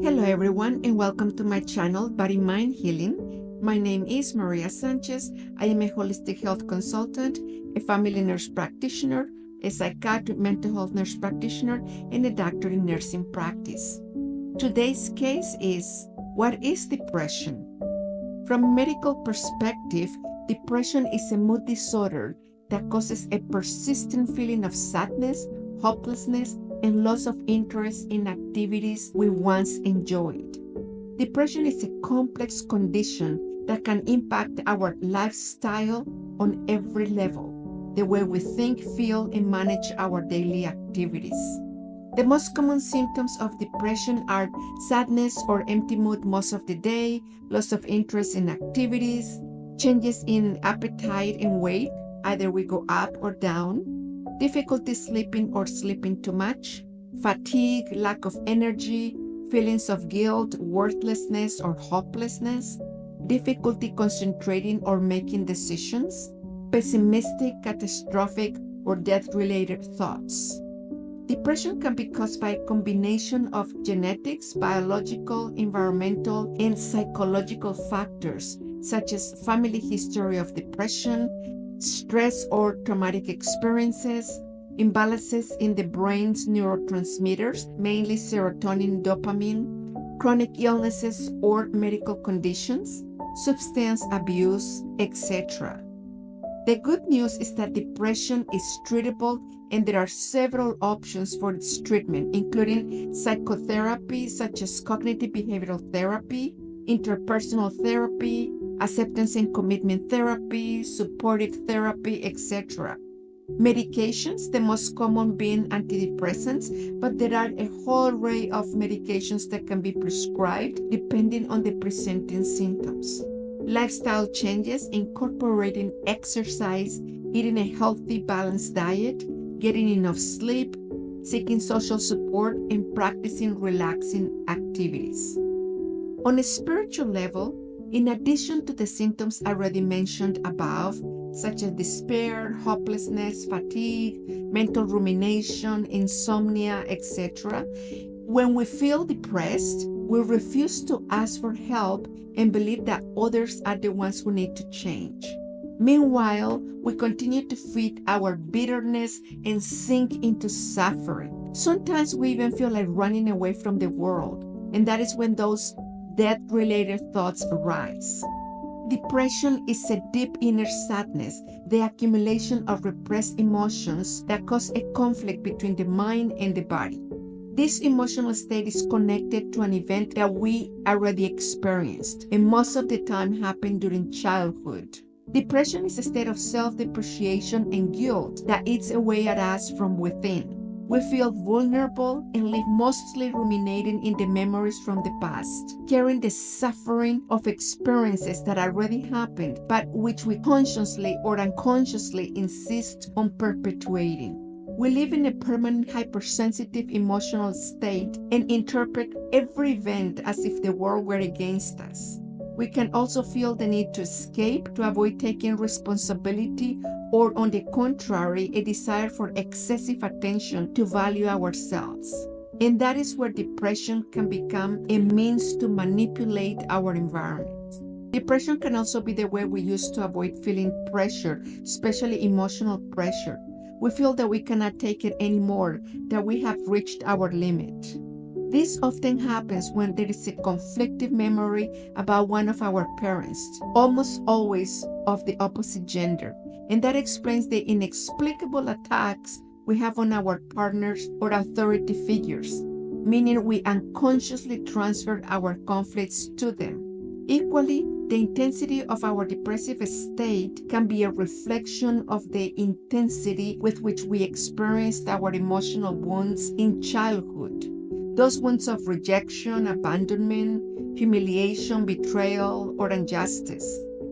Hello everyone and welcome to my channel Body Mind Healing. My name is Maria Sanchez. I am a holistic health consultant, a family nurse practitioner, a psychiatric mental health nurse practitioner, and a doctor in nursing practice. Today's case is, what is depression? From a medical perspective, depression is a mood disorder that causes a persistent feeling of sadness, hopelessness, and loss of interest in activities we once enjoyed. Depression is a complex condition that can impact our lifestyle on every level, the way we think, feel, and manage our daily activities. The most common symptoms of depression are sadness or empty mood most of the day, loss of interest in activities, changes in appetite and weight, either we go up or down, difficulty sleeping or sleeping too much, fatigue, lack of energy, feelings of guilt, worthlessness, or hopelessness, difficulty concentrating or making decisions, pessimistic, catastrophic, or death-related thoughts. Depression can be caused by a combination of genetics, biological, environmental, and psychological factors, such as family history of depression, stress or traumatic experiences, imbalances in the brain's neurotransmitters, mainly serotonin, dopamine, chronic illnesses or medical conditions, substance abuse, etc. The good news is that depression is treatable and there are several options for its treatment, including psychotherapy such as cognitive behavioral therapy, interpersonal therapy, acceptance and commitment therapy, supportive therapy, etc. Medications, the most common being antidepressants, but there are a whole array of medications that can be prescribed depending on the presenting symptoms. Lifestyle changes, incorporating exercise, eating a healthy, balanced diet, getting enough sleep, seeking social support, and practicing relaxing activities. On a spiritual level, in addition to the symptoms already mentioned above, such as despair, hopelessness, fatigue, mental rumination, insomnia, etc., when we feel depressed, we refuse to ask for help and believe that others are the ones who need to change. Meanwhile, we continue to feed our bitterness and sink into suffering. Sometimes we even feel like running away from the world, and that is when those death-related thoughts arise. Depression is a deep inner sadness, the accumulation of repressed emotions that cause a conflict between the mind and the body. This emotional state is connected to an event that we already experienced, and most of the time happened during childhood. Depression is a state of self-depreciation and guilt that eats away at us from within. We feel vulnerable and live mostly ruminating in the memories from the past, carrying the suffering of experiences that already happened, but which we consciously or unconsciously insist on perpetuating. We live in a permanent hypersensitive emotional state and interpret every event as if the world were against us. We can also feel the need to escape, to avoid taking responsibility, or on the contrary, a desire for excessive attention to value ourselves. And that is where depression can become a means to manipulate our environment. Depression can also be the way we use to avoid feeling pressure, especially emotional pressure. We feel that we cannot take it anymore, that we have reached our limit. This often happens when there is a conflicting memory about one of our parents, almost always of the opposite gender, and that explains the inexplicable attacks we have on our partners or authority figures, meaning we unconsciously transfer our conflicts to them. Equally, the intensity of our depressive state can be a reflection of the intensity with which we experienced our emotional wounds in childhood. Those wounds of rejection, abandonment, humiliation, betrayal, or injustice.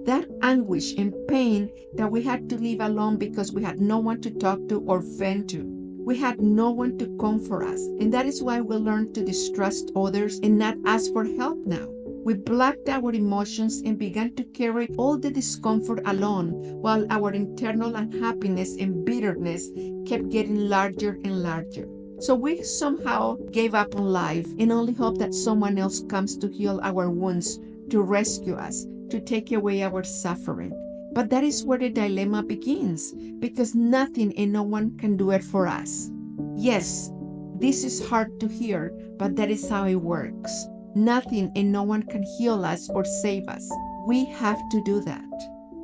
That anguish and pain that we had to leave alone because we had no one to talk to or vent to. We had no one to comfort us, and that is why we learned to distrust others and not ask for help now. We blocked our emotions and began to carry all the discomfort alone, while our internal unhappiness and bitterness kept getting larger and larger. So we somehow gave up on life and only hope that someone else comes to heal our wounds, to rescue us, to take away our suffering. But that is where the dilemma begins, because nothing and no one can do it for us. Yes, this is hard to hear, but that is how it works. Nothing and no one can heal us or save us. We have to do that.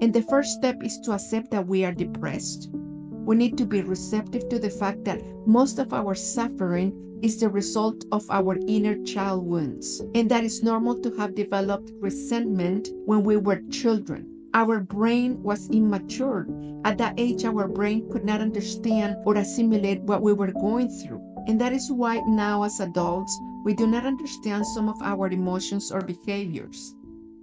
And the first step is to accept that we are depressed. We need to be receptive to the fact that most of our suffering is the result of our inner child wounds, and that it's normal to have developed resentment when we were children. Our brain was immature. At that age, our brain could not understand or assimilate what we were going through. And that is why now, as adults, we do not understand some of our emotions or behaviors.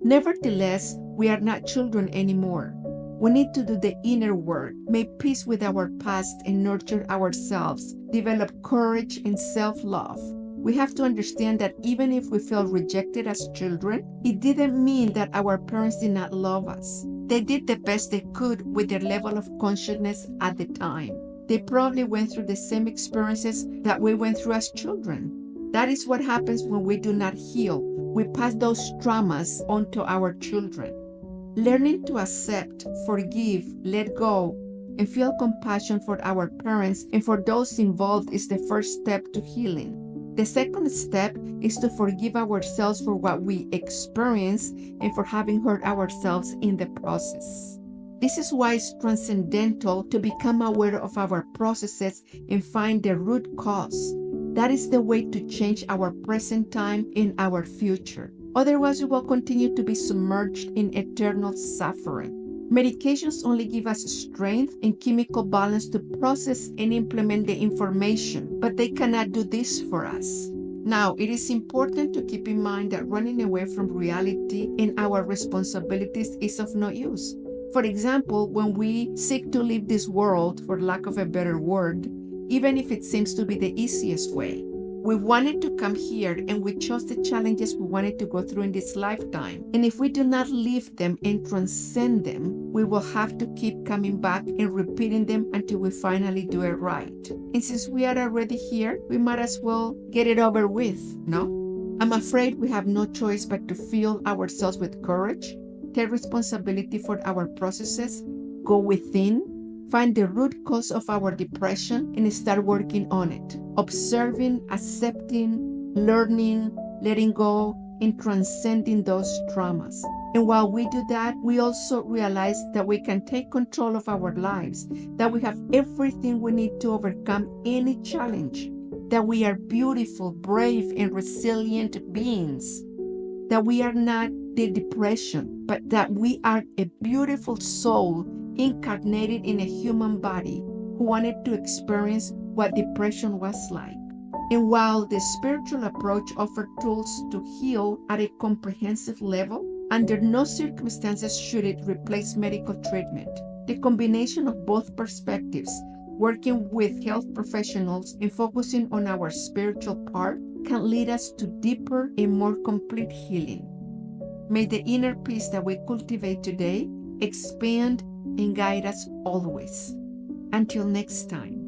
Nevertheless, we are not children anymore. We need to do the inner work, make peace with our past and nurture ourselves, develop courage and self-love. We have to understand that even if we felt rejected as children, it didn't mean that our parents did not love us. They did the best they could with their level of consciousness at the time. They probably went through the same experiences that we went through as children. That is what happens when we do not heal. We pass those traumas on to our children. Learning to accept, forgive, let go, and feel compassion for our parents and for those involved is the first step to healing. The second step is to forgive ourselves for what we experienced and for having hurt ourselves in the process. This is why it's transcendental to become aware of our processes and find the root cause. That is the way to change our present time and our future. Otherwise, we will continue to be submerged in eternal suffering. Medications only give us strength and chemical balance to process and implement the information, but they cannot do this for us. Now, it is important to keep in mind that running away from reality and our responsibilities is of no use. For example, when we seek to leave this world, for lack of a better word, even if it seems to be the easiest way, we wanted to come here and we chose the challenges we wanted to go through in this lifetime. And if we do not leave them and transcend them, we will have to keep coming back and repeating them until we finally do it right. And since we are already here, we might as well get it over with, no? I'm afraid we have no choice but to fill ourselves with courage, take responsibility for our processes, go within, find the root cause of our depression and start working on it. Observing, accepting, learning, letting go, and transcending those traumas. And while we do that, we also realize that we can take control of our lives, that we have everything we need to overcome any challenge, that we are beautiful, brave, and resilient beings, that we are not the depression, but that we are a beautiful soul incarnated in a human body who wanted to experience what depression was like. And while the spiritual approach offers tools to heal at a comprehensive level, under no circumstances should it replace medical treatment. The combination of both perspectives, working with health professionals and focusing on our spiritual part, can lead us to deeper and more complete healing. May the inner peace that we cultivate today expand and guide us always. Until next time.